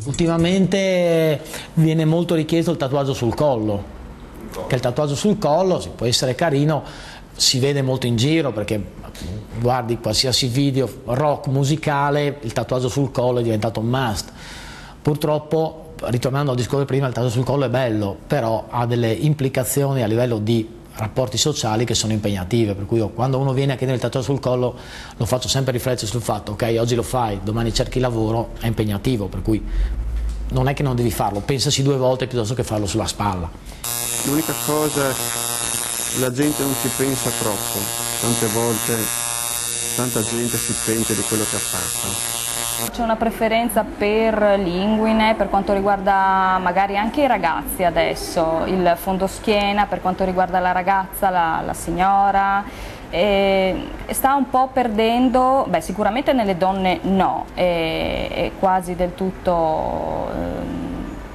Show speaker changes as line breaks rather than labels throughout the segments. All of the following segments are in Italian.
Ultimamente viene molto richiesto il tatuaggio sul collo, che il tatuaggio sul collo può essere carino, si vede molto in giro perché guardi qualsiasi video rock musicale, il tatuaggio sul collo è diventato un must. Purtroppo, ritornando al discorso prima, il tatuaggio sul collo è bello, però ha delle implicazioni a livello di rapporti sociali che sono impegnative, per cui quando uno viene a chiedere il tatuaggio sul collo lo faccio sempre riflettere sul fatto, ok, oggi lo fai, domani cerchi lavoro, è impegnativo, per cui non è che non devi farlo, pensaci due volte piuttosto che farlo sulla spalla.
L'unica cosa, la gente non ci pensa troppo, tante volte tanta gente si pente di quello che ha fatto.
C'è una preferenza per l'inguine per quanto riguarda magari anche i ragazzi adesso, il fondoschiena per quanto riguarda la ragazza, la signora, sta un po' perdendo, beh sicuramente nelle donne no, è quasi del tutto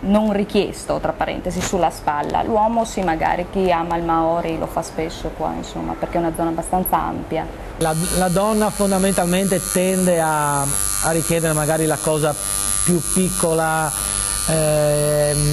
non richiesto, tra parentesi, sulla spalla. L'uomo sì, magari chi ama il Maori lo fa spesso qua, insomma, perché è una zona abbastanza ampia.
La donna fondamentalmente tende a richiedere magari la cosa più piccola,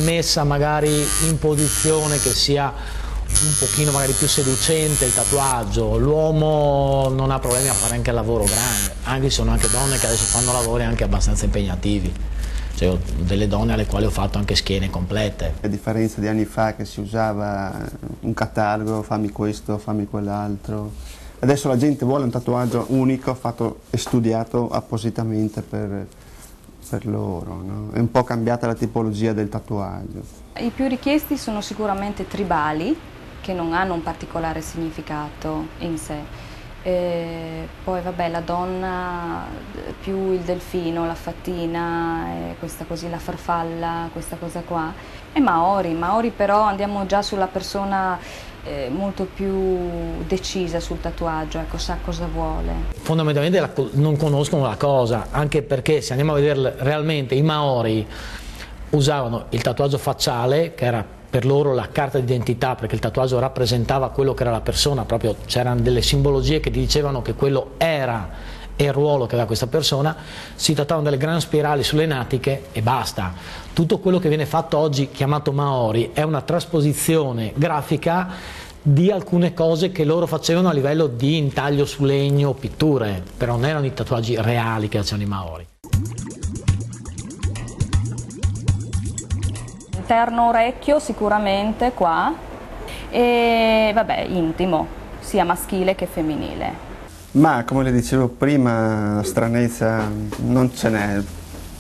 messa magari in posizione che sia un pochino magari più seducente il tatuaggio. L'uomo non ha problemi a fare anche il lavoro grande, anche ci sono anche donne che adesso fanno lavori anche abbastanza impegnativi. Cioè, ho delle donne alle quali ho fatto anche schiene complete.
A differenza di anni fa che si usava un catalogo, fammi questo, fammi quell'altro, adesso la gente vuole un tatuaggio unico, fatto e studiato appositamente per loro, no? È un po' cambiata la tipologia del tatuaggio.
I più richiesti sono sicuramente tribali, che non hanno un particolare significato in sé. Poi vabbè, la donna più il delfino, la fattina, questa così, la farfalla, questa cosa qua. E Maori però andiamo già sulla persona molto più decisa sul tatuaggio, ecco, sa cosa vuole.
Fondamentalmente non conoscono la cosa, anche perché se andiamo a vedere realmente i Maori usavano il tatuaggio facciale, che era per loro la carta d'identità, perché il tatuaggio rappresentava quello che era la persona, proprio c'erano delle simbologie che dicevano che quello era il ruolo che aveva questa persona, si tatuavano delle grandi spirali sulle natiche e basta. Tutto quello che viene fatto oggi chiamato Maori è una trasposizione grafica di alcune cose che loro facevano a livello di intaglio su legno, pitture, però non erano i tatuaggi reali che facevano i Maori.
Interno orecchio sicuramente qua e vabbè intimo, sia maschile che femminile.
Ma come le dicevo prima, stranezza non ce n'è,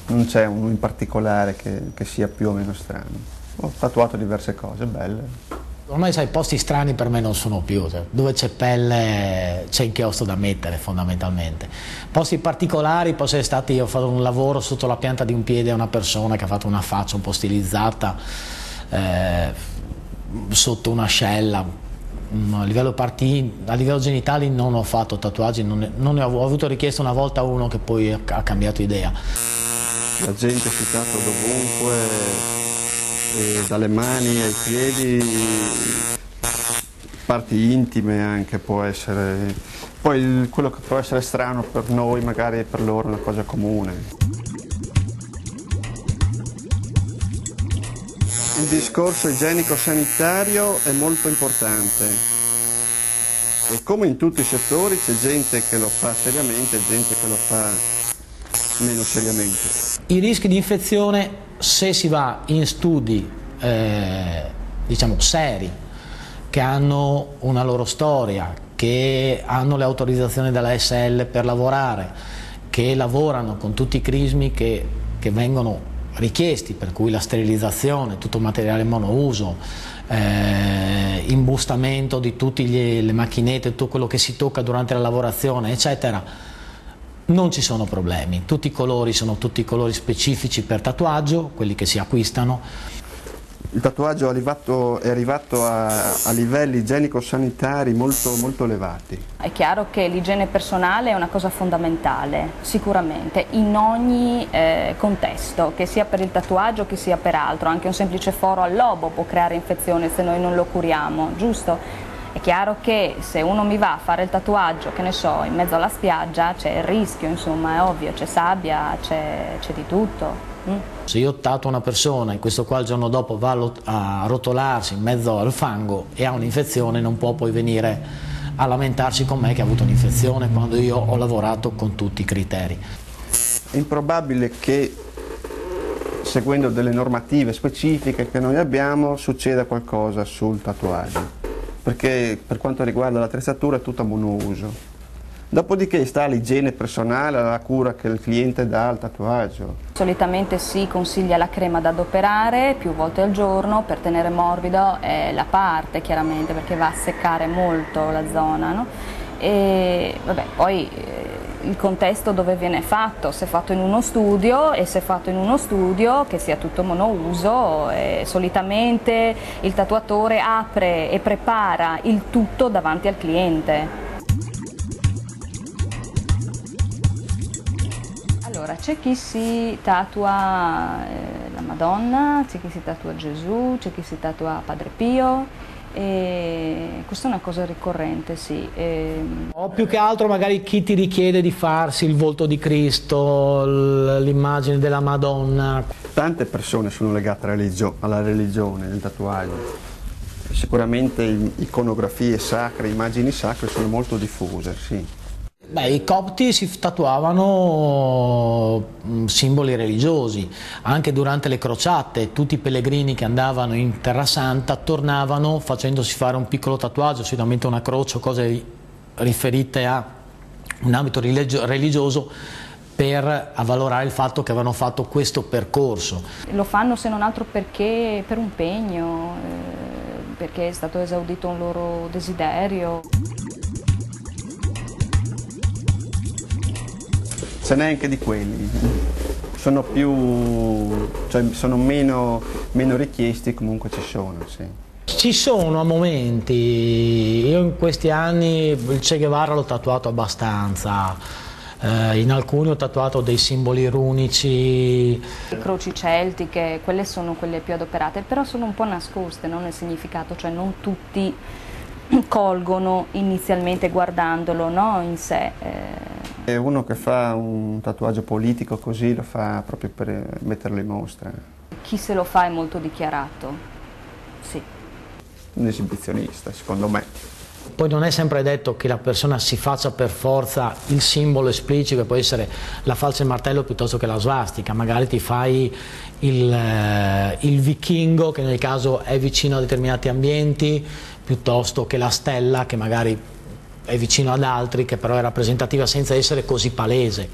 non c'è uno in particolare che sia più o meno strano. Ho tatuato diverse cose belle.
Ormai sai, posti strani per me non sono più, cioè, dove c'è pelle c'è inchiostro da mettere fondamentalmente. Posti particolari, poi sei stati, io ho fatto un lavoro sotto la pianta di un piede a una persona che ha fatto una faccia un po' stilizzata sotto un'ascella. A livello genitali non ho fatto tatuaggi, non ne ho avuto richiesto una volta uno che poi ha cambiato idea.
La gente si tatua dovunque. Dalle mani ai piedi, parti intime anche può essere, poi quello che può essere strano per noi magari per loro è una cosa comune. Il discorso igienico-sanitario è molto importante e come in tutti i settori c'è gente che lo fa seriamente e gente che lo fa meno seriamente.
I rischi di infezione, se si va in studi diciamo seri, che hanno una loro storia, che hanno le autorizzazioni della ASL per lavorare, che lavorano con tutti i crismi che vengono richiesti, per cui la sterilizzazione, tutto materiale monouso, imbustamento di tutte le macchinette, tutto quello che si tocca durante la lavorazione, eccetera, non ci sono problemi. Tutti i colori sono tutti i colori specifici per tatuaggio, quelli che si acquistano.
Il tatuaggio è arrivato a livelli igienico-sanitari molto elevati.
È chiaro che l'igiene personale è una cosa fondamentale, sicuramente, in ogni contesto, che sia per il tatuaggio che sia per altro. Anche un semplice foro al lobo può creare infezione se noi non lo curiamo, giusto? È chiaro che se uno mi va a fare il tatuaggio, che ne so, in mezzo alla spiaggia, c'è il rischio, insomma, è ovvio, c'è sabbia, c'è di tutto.
Se io tatuo una persona e questo qua il giorno dopo va a rotolarsi in mezzo al fango e ha un'infezione, non può poi venire a lamentarsi con me che ha avuto un'infezione quando io ho lavorato con tutti i criteri.
È improbabile che, seguendo delle normative specifiche che noi abbiamo, succeda qualcosa sul tatuaggio, perché per quanto riguarda l'attrezzatura è tutta monouso. Dopodiché sta l'igiene personale, la cura che il cliente dà al tatuaggio.
Solitamente si consiglia la crema da adoperare più volte al giorno per tenere morbido la parte, chiaramente, perché va a seccare molto la zona, no? E vabbè, poi il contesto dove viene fatto, se è fatto in uno studio, e se è fatto in uno studio che sia tutto monouso, solitamente il tatuatore apre e prepara il tutto davanti al cliente. Allora, c'è chi si tatua la Madonna, c'è chi si tatua Gesù, c'è chi si tatua Padre Pio, e questa è una cosa ricorrente, sì.
O più che altro magari chi ti richiede di farsi il volto di Cristo, l'immagine della Madonna.
Tante persone sono legate alla religione nel tatuaggio. Sicuramente iconografie sacre, immagini sacre sono molto diffuse, sì.
Beh, i copti si tatuavano simboli religiosi, anche durante le crociate tutti i pellegrini che andavano in Terra Santa tornavano facendosi fare un piccolo tatuaggio, solitamente una croce o cose riferite a un ambito religioso, per avvalorare il fatto che avevano fatto questo percorso.
Lo fanno se non altro perché per un pegno, perché è stato esaudito un loro desiderio.
Ce n'è anche di quelli, sono sono meno richiesti, comunque ci sono, sì.
Ci sono a momenti, io in questi anni il Che Guevara l'ho tatuato abbastanza, in alcuni ho tatuato dei simboli runici.
Le croci celtiche, quelle sono quelle più adoperate, però sono un po' nascoste, no, nel significato, cioè non tutti colgono inizialmente guardandolo, no, in sé.
E uno che fa un tatuaggio politico così lo fa proprio per metterlo in mostra.
Chi se lo fa è molto dichiarato, sì.
Un esibizionista, secondo me.
Poi non è sempre detto che la persona si faccia per forza il simbolo esplicito, che può essere la falce e il martello piuttosto che la svastica. Magari ti fai il vichingo, che nel caso è vicino a determinati ambienti, piuttosto che la stella, che magari è vicino ad altri, che però è rappresentativa senza essere così palese.